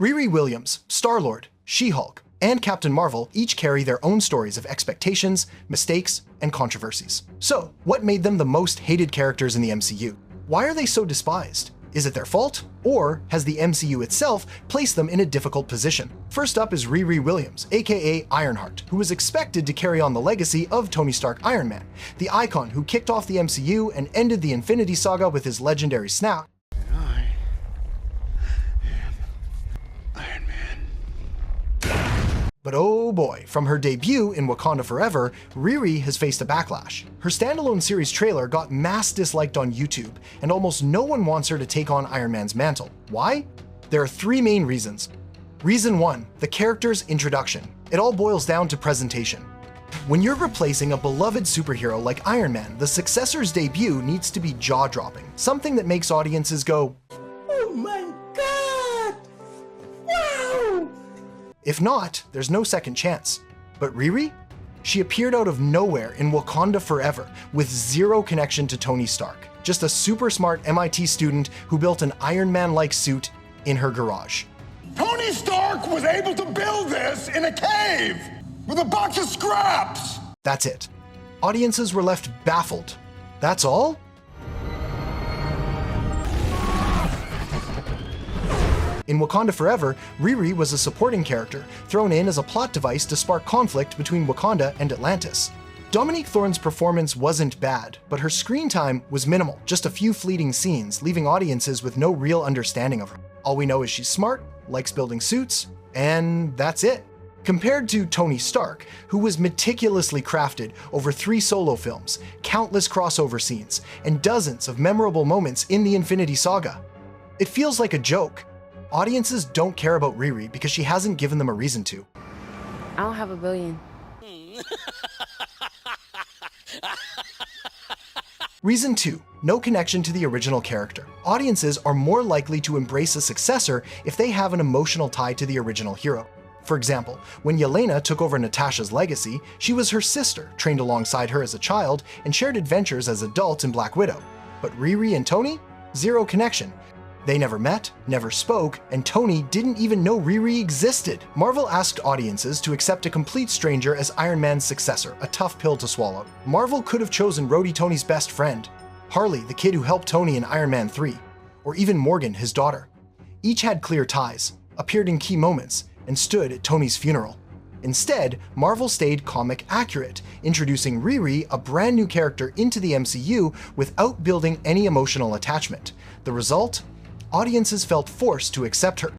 Riri Williams, Star-Lord, She-Hulk, and Captain Marvel each carry their own stories of expectations, mistakes, and controversies. So, what made them the most hated characters in the MCU? Why are they so despised? Is it their fault? Or has the MCU itself placed them in a difficult position? First up is Riri Williams, aka Ironheart, who was expected to carry on the legacy of Tony Stark Iron Man, the icon who kicked off the MCU and ended the Infinity Saga with his legendary snap. But oh boy, from her debut in Wakanda Forever, Riri has faced a backlash. Her standalone series trailer got mass disliked on YouTube, and almost no one wants her to take on Iron Man's mantle. Why? There are three main reasons. Reason 1, the character's introduction. It all boils down to presentation. When you're replacing a beloved superhero like Iron Man, the successor's debut needs to be jaw-dropping, something that makes audiences go, "Oh my god! Wow!" If not, there's no second chance. But Riri? She appeared out of nowhere in Wakanda Forever with zero connection to Tony Stark. Just a super smart MIT student who built an Iron Man-like suit in her garage. Tony Stark was able to build this in a cave with a box of scraps! That's it. Audiences were left baffled. That's all? In Wakanda Forever, Riri was a supporting character, thrown in as a plot device to spark conflict between Wakanda and Atlantis. Dominique Thorne's performance wasn't bad, but her screen time was minimal, just a few fleeting scenes, leaving audiences with no real understanding of her. All we know is she's smart, likes building suits, and that's it. Compared to Tony Stark, who was meticulously crafted over 3 solo films, countless crossover scenes, and dozens of memorable moments in the Infinity Saga. It feels like a joke. Audiences don't care about Riri because she hasn't given them a reason to. I don't have $1 billion. Reason 2, no connection to the original character. Audiences are more likely to embrace a successor if they have an emotional tie to the original hero. For example, when Yelena took over Natasha's legacy, she was her sister, trained alongside her as a child, and shared adventures as adults in Black Widow. But Riri and Tony? Zero connection. They never met, never spoke, and Tony didn't even know Riri existed. Marvel asked audiences to accept a complete stranger as Iron Man's successor, a tough pill to swallow. Marvel could have chosen Rhodey, Tony's best friend, Harley, the kid who helped Tony in Iron Man 3, or even Morgan, his daughter. Each had clear ties, appeared in key moments, and stood at Tony's funeral. Instead, Marvel stayed comic accurate, introducing Riri, a brand new character, into the MCU without building any emotional attachment. The result? Audiences felt forced to accept her.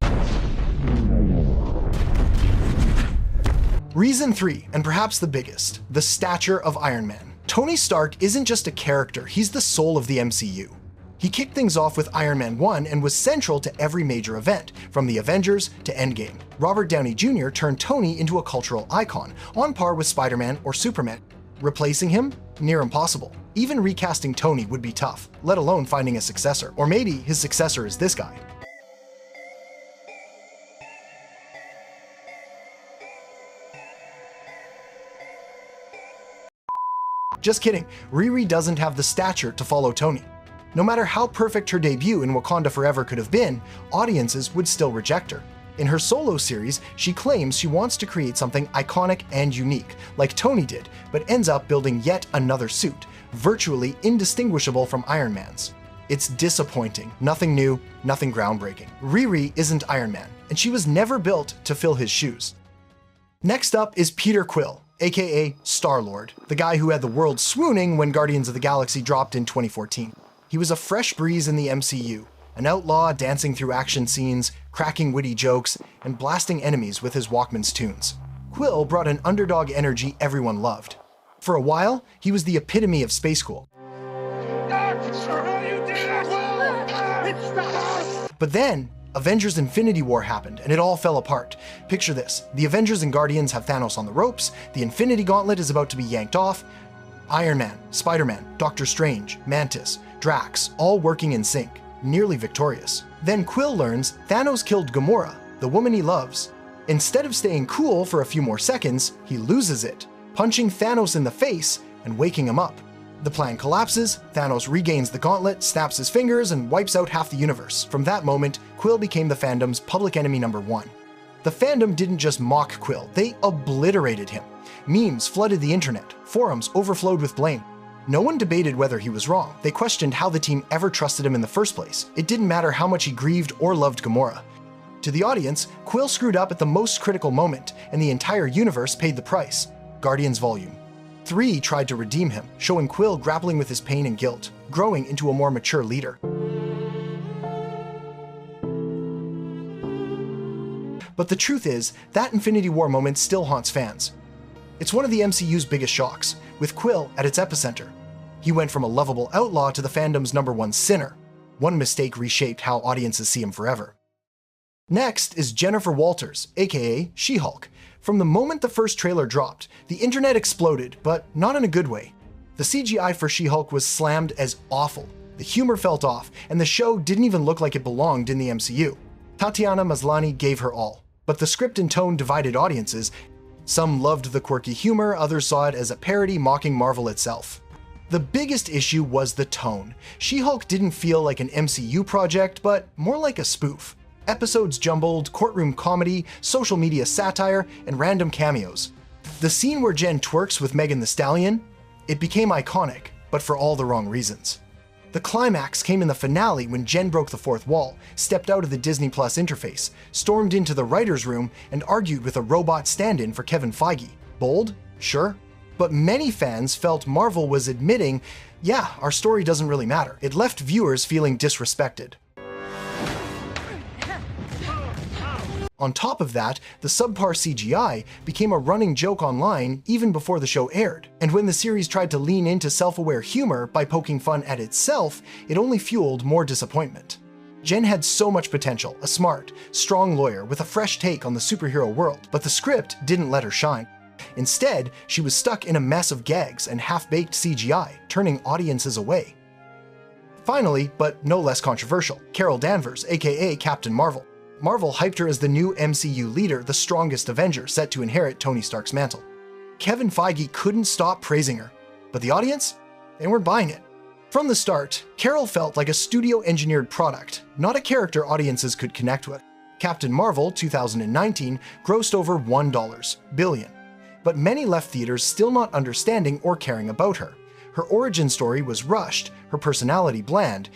Reason 3, and perhaps the biggest, the stature of Iron Man. Tony Stark isn't just a character, he's the soul of the MCU. He kicked things off with Iron Man 1 and was central to every major event, from the Avengers to Endgame. Robert Downey Jr. turned Tony into a cultural icon, on par with Spider-Man or Superman. Replacing him? Near impossible. Even recasting Tony would be tough, let alone finding a successor. Or maybe his successor is this guy. Just kidding, Riri doesn't have the stature to follow Tony. No matter how perfect her debut in Wakanda Forever could have been, audiences would still reject her. In her solo series, she claims she wants to create something iconic and unique, like Tony did, but ends up building yet another suit, virtually indistinguishable from Iron Man's. It's disappointing. Nothing new, nothing groundbreaking. Riri isn't Iron Man, and she was never built to fill his shoes. Next up is Peter Quill, aka Star-Lord, the guy who had the world swooning when Guardians of the Galaxy dropped in 2014. He was a fresh breeze in the MCU, an outlaw dancing through action scenes, cracking witty jokes, and blasting enemies with his Walkman's tunes. Quill brought an underdog energy everyone loved. For a while, he was the epitome of space cool. But then, Avengers Infinity War happened, and it all fell apart. Picture this, the Avengers and Guardians have Thanos on the ropes, the Infinity Gauntlet is about to be yanked off, Iron Man, Spider-Man, Doctor Strange, Mantis, Drax, all working in sync, nearly victorious. Then Quill learns Thanos killed Gamora, the woman he loves. Instead of staying cool for a few more seconds, he loses it, punching Thanos in the face and waking him up. The plan collapses, Thanos regains the gauntlet, snaps his fingers, and wipes out half the universe. From that moment, Quill became the fandom's public enemy number one. The fandom didn't just mock Quill, they obliterated him. Memes flooded the internet, forums overflowed with blame. No one debated whether he was wrong. They questioned how the team ever trusted him in the first place. It didn't matter how much he grieved or loved Gamora. To the audience, Quill screwed up at the most critical moment, and the entire universe paid the price. Guardians Volume 3 tried to redeem him, showing Quill grappling with his pain and guilt, growing into a more mature leader. But the truth is, that Infinity War moment still haunts fans. It's one of the MCU's biggest shocks, with Quill at its epicenter. He went from a lovable outlaw to the fandom's number one sinner. One mistake reshaped how audiences see him forever. Next is Jennifer Walters, aka She-Hulk. From the moment the first trailer dropped, the internet exploded, but not in a good way. The CGI for She-Hulk was slammed as awful. The humor felt off, and the show didn't even look like it belonged in the MCU. Tatiana Maslany gave her all, but the script and tone divided audiences. Some loved the quirky humor, others saw it as a parody mocking Marvel itself. The biggest issue was the tone. She-Hulk didn't feel like an MCU project, but more like a spoof. Episodes jumbled, courtroom comedy, social media satire, and random cameos. The scene where Jen twerks with Megan Thee Stallion, it became iconic, but for all the wrong reasons. The climax came in the finale when Jen broke the fourth wall, stepped out of the Disney Plus interface, stormed into the writer's room, and argued with a robot stand-in for Kevin Feige. Bold? Sure. But many fans felt Marvel was admitting, yeah, our story doesn't really matter. It left viewers feeling disrespected. On top of that, the subpar CGI became a running joke online even before the show aired, and when the series tried to lean into self-aware humor by poking fun at itself, it only fueled more disappointment. Jen had so much potential, a smart, strong lawyer with a fresh take on the superhero world, but the script didn't let her shine. Instead, she was stuck in a mess of gags and half-baked CGI, turning audiences away. Finally, but no less controversial, Carol Danvers, aka Captain Marvel. Marvel hyped her as the new MCU leader, the strongest Avenger set to inherit Tony Stark's mantle. Kevin Feige couldn't stop praising her, but the audience? They weren't buying it. From the start, Carol felt like a studio-engineered product, not a character audiences could connect with. Captain Marvel 2019 grossed over $1 billion, but many left theaters still not understanding or caring about her. Her origin story was rushed, her personality bland.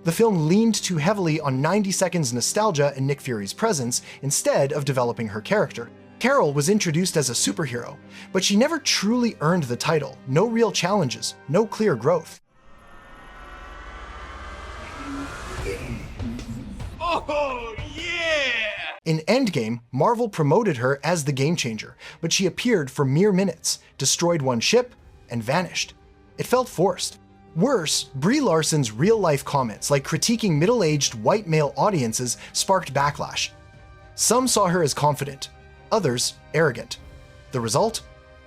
The film leaned too heavily on 90 seconds nostalgia and Nick Fury's presence instead of developing her character. Carol was introduced as a superhero, but she never truly earned the title. No real challenges, no clear growth. Oh, yeah! In Endgame, Marvel promoted her as the game changer, but she appeared for mere minutes, destroyed one ship, and vanished. It felt forced. Worse, Brie Larson's real-life comments, like critiquing middle-aged white male audiences, sparked backlash. Some saw her as confident, others arrogant. The result?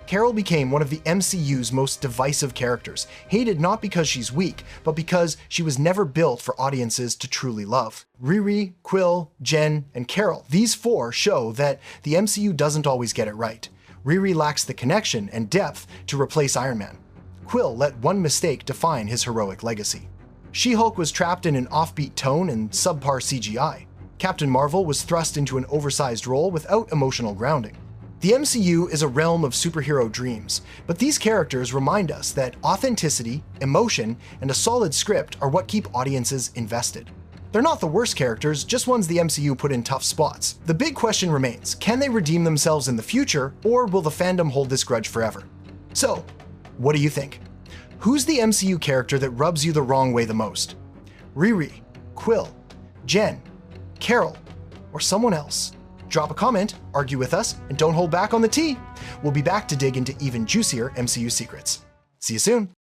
Carol became one of the MCU's most divisive characters, hated not because she's weak, but because she was never built for audiences to truly love. Riri, Quill, Jen, and Carol, these four show that the MCU doesn't always get it right. Riri lacks the connection and depth to replace Iron Man. Quill let one mistake define his heroic legacy. She-Hulk was trapped in an offbeat tone and subpar CGI. Captain Marvel was thrust into an oversized role without emotional grounding. The MCU is a realm of superhero dreams, but these characters remind us that authenticity, emotion, and a solid script are what keep audiences invested. They're not the worst characters, just ones the MCU put in tough spots. The big question remains, can they redeem themselves in the future, or will the fandom hold this grudge forever? So, what do you think? Who's the MCU character that rubs you the wrong way the most? Riri, Quill, Jen, Carol, or someone else? Drop a comment, argue with us, and don't hold back on the tea. We'll be back to dig into even juicier MCU secrets. See you soon.